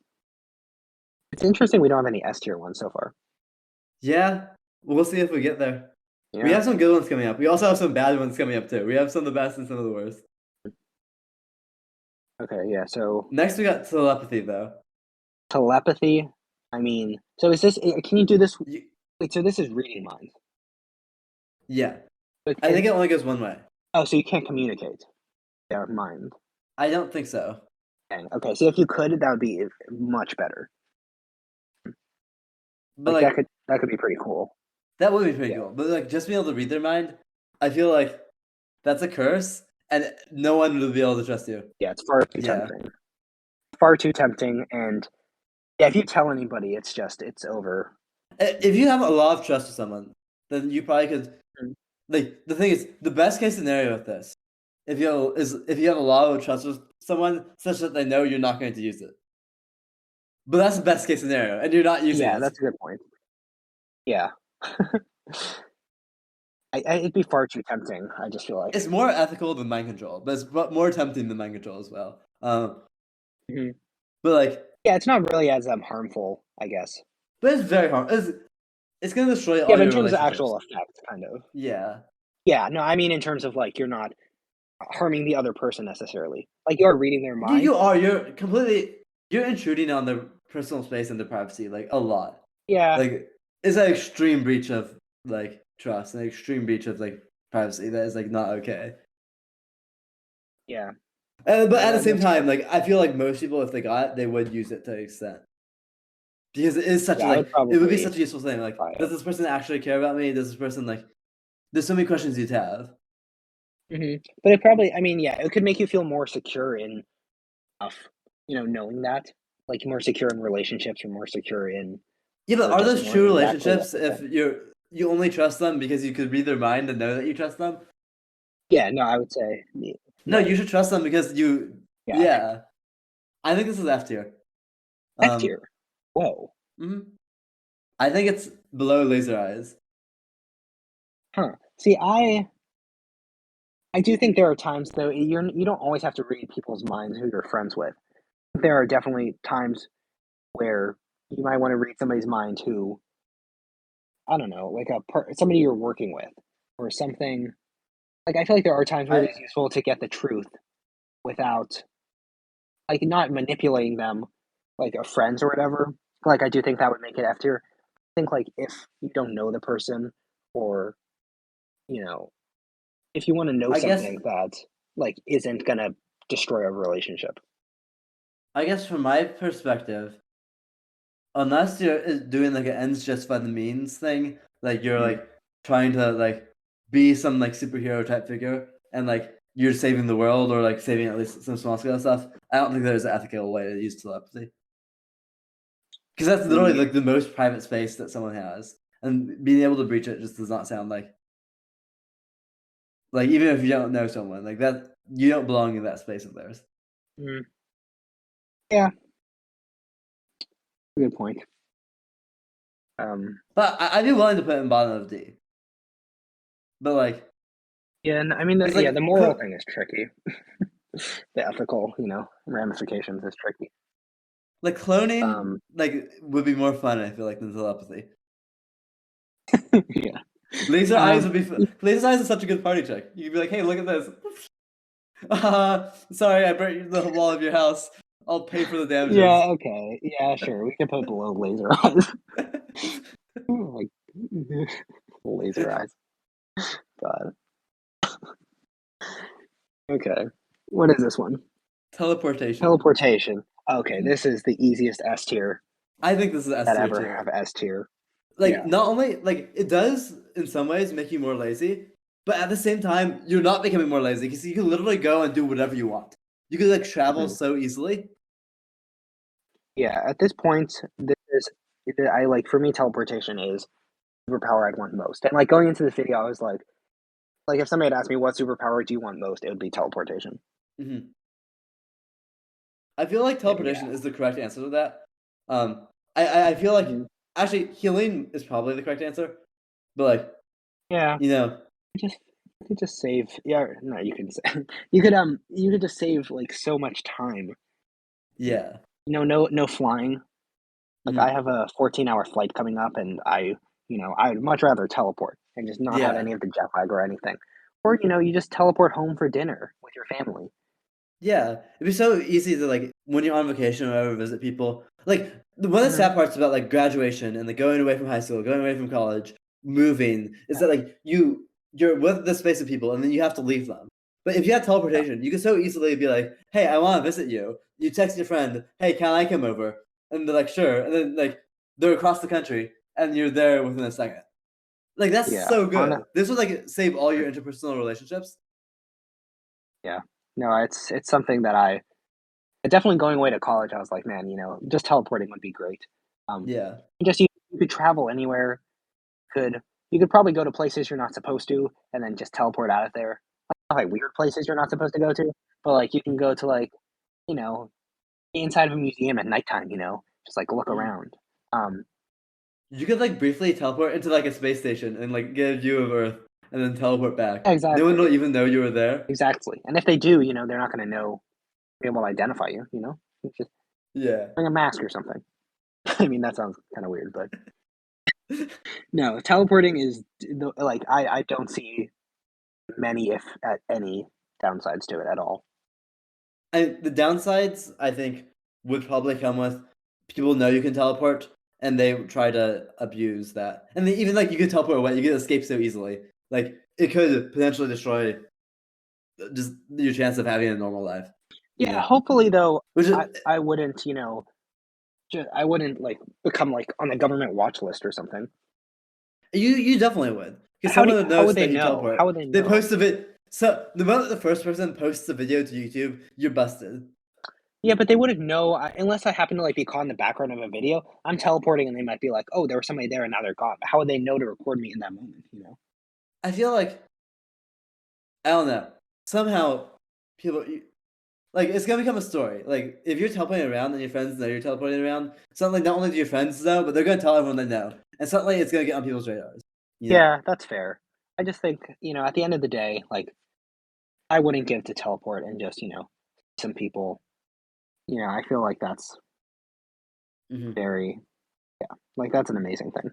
It's interesting we don't have any S tier ones so far. Yeah, we'll see if we get there. Yeah. We have some good ones coming up. We also have some bad ones coming up too. We have some of the best and some of the worst. Okay, yeah, so... Next we got telepathy, though. Telepathy? I mean... So is this... Can you do this... Wait, so this is reading minds? Yeah. I think it only goes one way. Oh, so you can't communicate their mind? I don't think so. Okay, so if you could, that would be much better. But like that could be pretty cool. That would be pretty cool. But like just being able to read their mind, I feel like that's a curse, and no one will be able to trust you. Yeah, it's far too tempting. Far too tempting, and yeah, if you tell anybody, it's over. If you have a lot of trust with someone, then you probably could. Like the thing is, the best case scenario with this, if you have a lot of trust with someone, such that they know you're not going to use it. But that's the best case scenario, and you're not using it. Yeah, that's a good point. Yeah. It'd be far too tempting. I just feel like it's more ethical than mind control, but it's more tempting than mind control as well. But like, yeah, it's not really as harmful, I guess. But it's very harmful. It's gonna destroy all your relationships. Yeah, but in terms of actual effect, kind of. Yeah. Yeah, no, I mean in terms of like you're not harming the other person necessarily. Like you're reading their mind. You are. You're intruding on their personal space and their privacy like a lot. Yeah. Like it's an extreme breach of like trust, an extreme breach of like privacy that is like not okay. Yeah. But at the same time, like I feel like most people, if they got it, they would use it to an extent. Because it is such it would be such a useful thing. Like, does this person actually care about me? Does this person like? There's so many questions you'd have. But it probably, I mean, yeah, it could make you feel more secure in, knowing that, like more secure in relationships or more secure in. Yeah, but are those true relationships if you only trust them because you could read their mind and know that you trust them? Yeah, no, I would say. No, you should trust them because you. Yeah. I think this is F tier. F tier. Whoa. I think it's below laser eyes. Huh. See, I do think there are times though you don't always have to read people's minds who you're friends with. there are definitely times where you might want to read somebody's mind who, I don't know, like somebody you're working with or something. Like, I feel like there are times where I it's useful to get the truth without, like, not manipulating them, like a friends or whatever. Like, I do think that would make it F tier. I think, like, if you don't know the person or, you know, if you want to know I guess something that, like, isn't gonna destroy a relationship. I guess from my perspective, unless you're doing like an ends justify the means thing, like you're Mhm. like trying to like be some like superhero type figure and like you're saving the world or like saving at least some small scale stuff, I don't think there's an ethical way to use telepathy. Because that's literally We like the most private space that someone has. And being able to breach it just does not sound like even if you don't know someone, like that you don't belong in that space of theirs. mm, yeah, good point. But I'd be willing to put it in bottom of D. But like Yeah, and I mean, because the moral thing is tricky. The ethical, ramifications is tricky. like cloning Um, like would be more fun, I feel like, than telepathy. yeah. Laser eyes would be Y laser eyes is such a good party trick. You'd be like, hey, look at this. Sorry, I burnt the wall of your house. I'll pay for the damages. Yeah, okay. Yeah, sure, we can put below laser eyes. Like, laser eyes. God. Okay. What is this one? Teleportation. Teleportation. Okay, this is the easiest S tier I think this is S that tier ever too. have S tier. Like, Yeah. not only like it does in some ways make you more lazy, but at the same time, you're not becoming more lazy because you can literally go and do whatever you want. You can like travel Mhm. so easily. Yeah, at this point, this is I like, for me, teleportation is superpower I'd want most. And, like, going into this video, I was like, if somebody had asked me, "What superpower do you want most?" It would be teleportation. Mhm. I feel like Yeah. teleportation is the correct answer to that. I feel like Mhm. actually healing is probably the correct answer, but like Yeah. you know, Just you could just save, yeah, no, you can sa you could just save, like, so much time. yeah. No flying. Like, I Mhm. have a 14-hour flight coming up, and I would much rather teleport and just not have Yeah. any of the jet lag or anything. Or, you just teleport home for dinner with your family. Yeah. It'd be so easy to like when you're on vacation or whatever, visit people. Like one of the Mhm. sad parts about like graduation and like going away from high school, going away from college, moving is Yeah, that like you're with the space of people and then you have to leave them. But if you had yeah, teleportation, you could so easily be like, "Hey, I want to visit you." You text your friend, "Hey, can I come over?" And they're like, "Sure." And then like they're across the country and you're there within a second. Like that's yeah. so On a good. This would like save all your interpersonal relationships. Yeah. No, it's something that definitely going away to college, I was like, "Man, just teleporting would be great." Um, Yeah. just you could travel anywhere, could you could probably go to places you're not supposed to and then just teleport out of there. Not like weird places you're not supposed to go to, but, like, you can go to, like, you know, inside of a museum at nighttime, just, like, look Mhm. around. Um, You could like briefly teleport into like a space station and like get a view of Earth and then teleport back. No one will exactly, even know you were there. exactly, and if they do, they're not gonna be able to identify you, you know? Just Yeah. bring a mask or something. I mean, that sounds kinda weird, but no, teleporting is like, I don't see many, if at any, downsides to it at all. And the downsides, I think, would probably come with people know you can teleport and they try to abuse that. And then even like you could teleport away, you could escape so easily. Like it could potentially destroy just your chance of having a normal life, you Yeah, know? hopefully, though, Which is I wouldn't, I wouldn't, like, become, like, on the government watch list or something. you definitely would. Because someone would How would notice they that you know? How teleport. would they They know? post a bit so the moment the first person posts a video to YouTube, you're busted. Yeah, but they wouldn't know, unless I happen to, like, be caught in the background of a video. I'm teleporting, and they might be like, "Oh, there was somebody there, and now they're gone." How would they know to record me in that moment, you know? I feel like I don't know. Somehow people like it's gonna become a story. Like if you're teleporting around and your friends know you're teleporting around, suddenly not only do your friends know, but they're gonna tell everyone they know. And suddenly it's gonna get on people's radars. You know? Yeah, that's fair. I just think, at the end of the day, like, I wouldn't give to teleport and just, some people, I feel like that's very, like that's an amazing thing.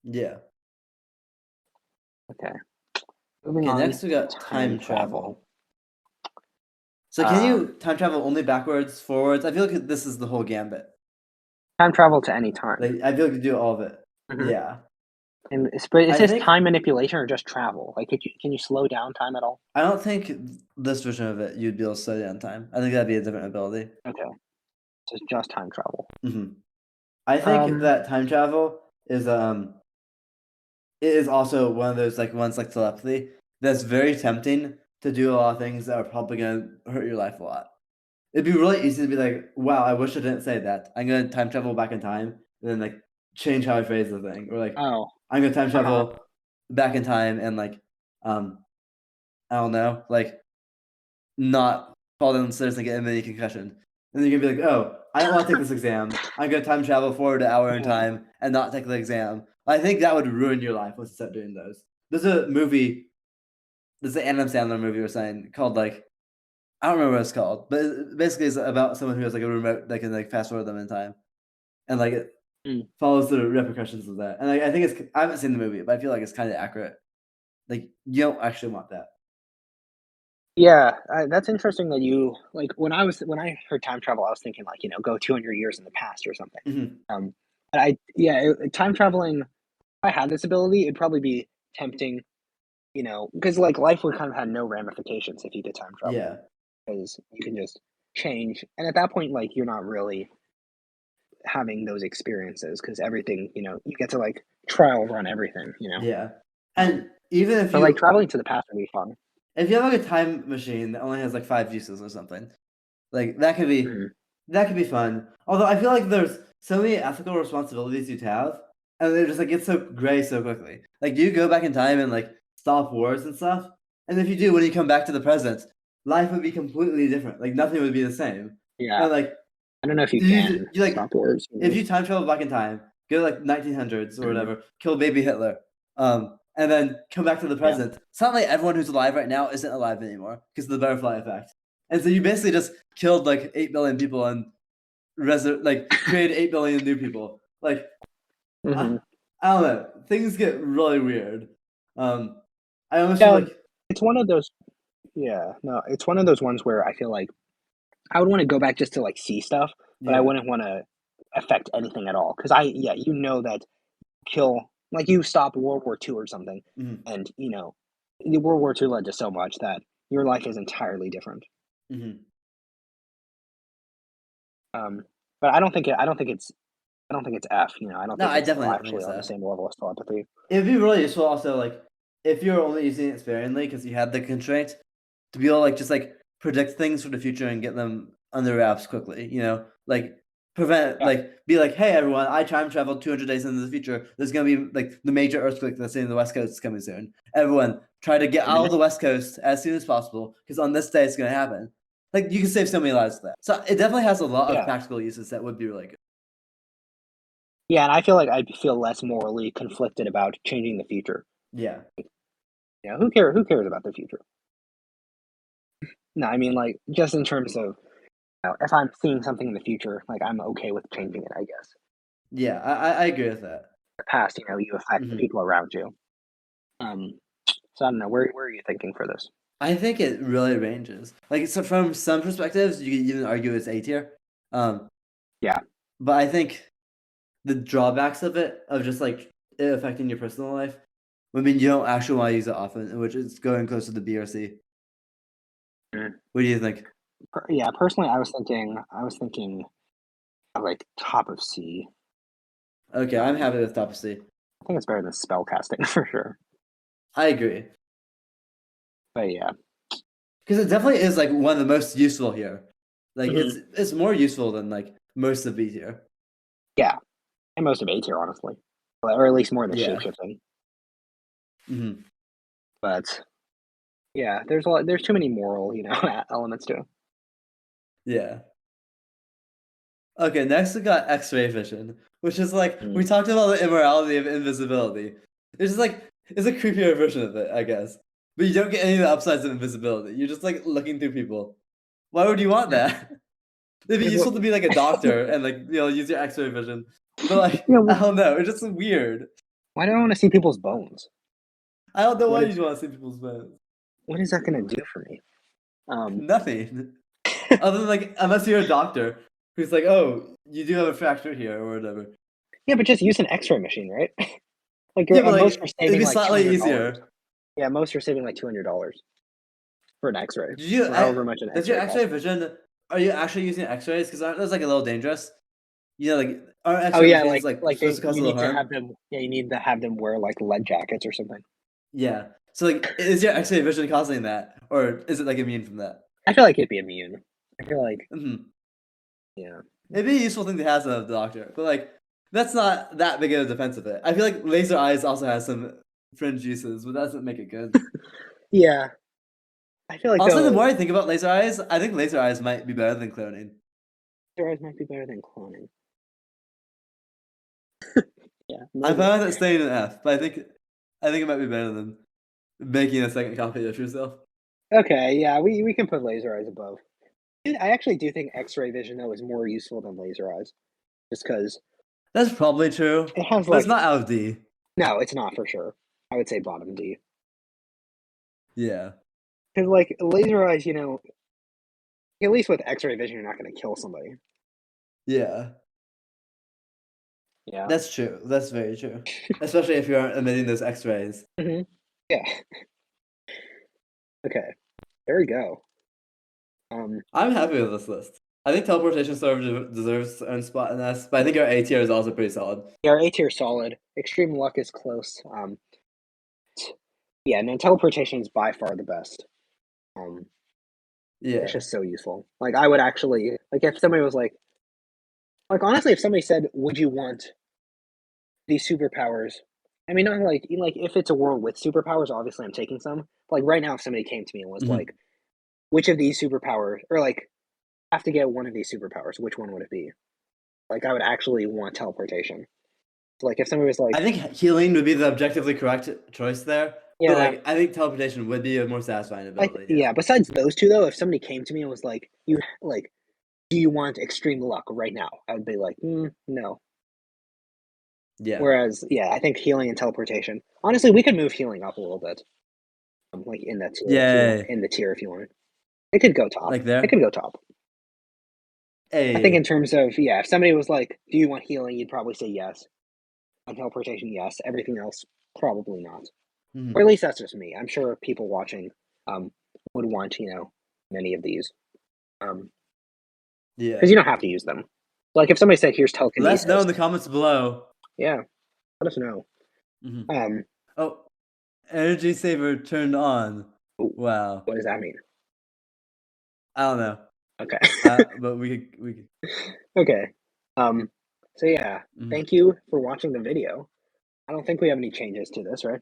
Yeah. Okay. Moving on. Next we got time travel. So can you time travel only backwards, forwards? I feel like this is the whole gambit. Time travel to any time. Like I feel like you do all of it. Yeah. And but is this time manipulation or just travel? Like, can you slow down time at all? I don't think this version of it you'd be able to slow down time. I think that'd be a different ability. Okay. So it's just time travel. I think that time travel is it is also one of those ones like telepathy that's very tempting to do a lot of things that are probably gonna hurt your life a lot. It'd be really easy to be like, wow, I wish I didn't say that. I'm gonna time travel back in time and then change how I phrase the thing. Or I'm gonna time travel back in time and I don't know, not fall down the stairs and get a mini concussion. And then you're gonna be like, oh, I don't want to take this exam. I'm gonna time travel forward an hour in time and not take the exam. I think that would ruin your life once you start doing those. There's a movie, there's an Adam Sandler movie or something called I don't remember what it's called, but it basically it's about someone who has a remote that can fast forward them in time. And it follows the repercussions of that. And I think I haven't seen the movie, but I feel like it's kind of accurate. You don't actually want that. Yeah, that's interesting that you when I heard time travel, I was thinking go 200 years in the past or something. Time traveling. If I had this ability, it'd probably be tempting, because life would kind of have no ramifications if you did time travel. Yeah, because you can just change, and at that point, you're not really having those experiences because everything, you get to trial run everything. Yeah, and even if but traveling to the past would be fun. If you have a time machine that only has 5 uses or something, that could be fun. Although I feel like there's so many ethical responsibilities you'd have, and they just get so gray so quickly. Do you go back in time and stop wars and stuff? And if you do, when you come back to the present, life would be completely different. Nothing would be the same. Yeah. And, I don't know if you can stop wars. If you time travel back in time, go to 1900s or whatever, kill baby Hitler, and then come back to the present. Suddenly, everyone who's alive right now isn't alive anymore because of the butterfly effect. And so you basically just killed 8 billion people and created 8 billion new people. I don't know. Things get really weird. I almost feel like it's one of those. Yeah, no, it's one of those ones where I feel like I would want to go back just to see stuff, but I wouldn't want to affect anything at all because that kill. You stopped World War II or something, and World War II led to so much that your life is entirely different. But I don't think it's F. I don't think it's actually on the same level as telepathy. It'd be really useful also if you're only using it sparingly because you had the constraint to be able to just predict things for the future and get them under wraps quickly. Prevent be hey everyone, I time traveled 200 days into the future. There's gonna be the major earthquake that's in the West Coast is coming soon. Everyone try to get out of the West Coast as soon as possible because on this day it's gonna happen. You can save so many lives with that. So it definitely has a lot of practical uses that would be really good. Yeah, and I feel like I'd feel less morally conflicted about changing the future. Yeah. Who cares about the future? No, I mean just in terms of if I'm seeing something in the future, I'm okay with changing it, I guess. Yeah, I agree with that. The past, you affect the people around you. So I don't know. Where are you thinking for this? I think it really ranges. So from some perspectives, you could even argue it's A tier. Yeah. But I think the drawbacks of it, of just it affecting your personal life, would mean you don't actually want to use it often, which is going close to the B or C. What do you think? Yeah, personally, I was thinking top of C. Okay, I'm happy with top of C. I think it's better than spellcasting for sure. I agree. But yeah, because it definitely is one of the most useful here. It's more useful than most of B tier. Yeah, and most of A tier, honestly, or at least more than shapeshifting. But yeah, there's too many moral, elements to it. Yeah. Okay, next we got X-ray vision, which is we talked about the immorality of invisibility. It's just it's a creepier version of it, I guess. But you don't get any of the upsides of invisibility. You're just looking through people. Why would you want that? It'd be useful to be like a doctor and like use your X-ray vision, but like I don't know, it's just weird. Why do I want to see people's bones? I don't know why you want to see people's bones. What is that gonna do for me? Nothing. Other than like, unless you're a doctor who's like, oh, you do have a fracture here or whatever. Yeah, but just use an X-ray machine, right? Like, Yeah, but most like, are saving it'd be like slightly $200. easier. Yeah, most are saving like $200 for an X-ray. Did you? Or however much an Does X-ray your X-ray costs. vision? Are you actually using X-rays? Because aren't those like a little dangerous? Like aren't Oh X-ray yeah, machines like supposed to cause a you little need to harm? have them. Yeah, you need to have them wear like lead jackets or something. Yeah. So like, is your X-ray vision causing that, or is it like immune from that? I feel like it'd be immune. I feel like, yeah, it'd be a useful thing to have as a doctor, but like, that's not that big of a defense of it. I feel like laser eyes also has some fringe uses, but that doesn't make it good. yeah. I feel like Also, the more I think about laser eyes, I think laser eyes might be better than cloning. laser eyes might be better than cloning. Yeah, I found that staying in F, but I think it might be better than making a second copy of yourself. Okay, yeah, we can put laser eyes above. I actually do think X-ray vision though is more useful than laser eyes, just because that's probably true. It has but it's not out of D. No, it's not for sure. I would say bottom D. Yeah. Because like laser eyes, at least with X-ray vision, you're not going to kill somebody. Yeah. Yeah. That's true. That's very true. Especially if you aren't emitting those X-rays. Mm-hmm. Yeah. Okay. There we go. I'm happy with this list. I think Teleportation sort of deserves its own spot in this, but I think our A tier is also pretty solid. Yeah, our A tier is solid. Extreme Luck is close. Yeah, and then Teleportation is by far the best. Yeah. It's just so useful. Like, I would actually, like, if somebody was like, honestly, if somebody said, would you want these superpowers? I mean, not like if it's a world with superpowers, obviously I'm taking some. But, like, right now, if somebody came to me and was like, which of these superpowers, or like, have to get one of these superpowers, which one would it be? Like, I would actually want Teleportation. So, like, if somebody was like, I think healing would be the objectively correct choice there. yeah, but like, I think Teleportation would be a more satisfying ability. Yeah, besides those two, though, if somebody came to me and was like, do you want Extreme Luck right now? I would be like, no. Yeah. Whereas, yeah, I think healing and teleportation. Honestly, we could move healing up a little bit. Like in that tier. Yeah. In the tier if you want. It could go top. Like there? It could go top. Hey. I think in terms of, if somebody was like, do you want healing? You'd probably say yes. On teleportation, yes. Everything else, probably not. Or at least that's just me. I'm sure people watching would want, many of these. Yeah. Because you don't have to use them. Like if somebody said, here's telekinesis. Let us know in the comments below. Yeah. Let us know. Oh, energy saver turned on. Wow. What does that mean? I don't know. Okay. But we could. Okay. So yeah, thank you for watching the video. I don't think we have any changes to this, right?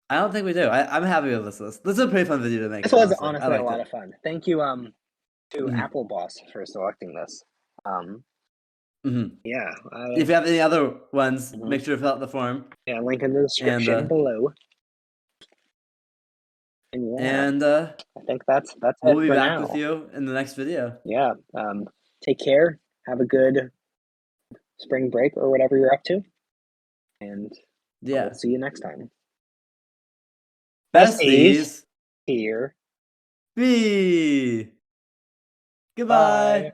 I don't think we do. I'm happy with this list. This is a pretty fun video to make. This was honestly a lot of fun. Thank you to Apple Boss for selecting this. Yeah. If you have any other ones, make sure to fill out the form. Yeah, link in the description below. And I think that's we'll it be for back now. with you in the next video. Yeah. Take care. Have a good spring break or whatever you're up to. And we'll see you next time. Besties here. Be. Goodbye. Bye.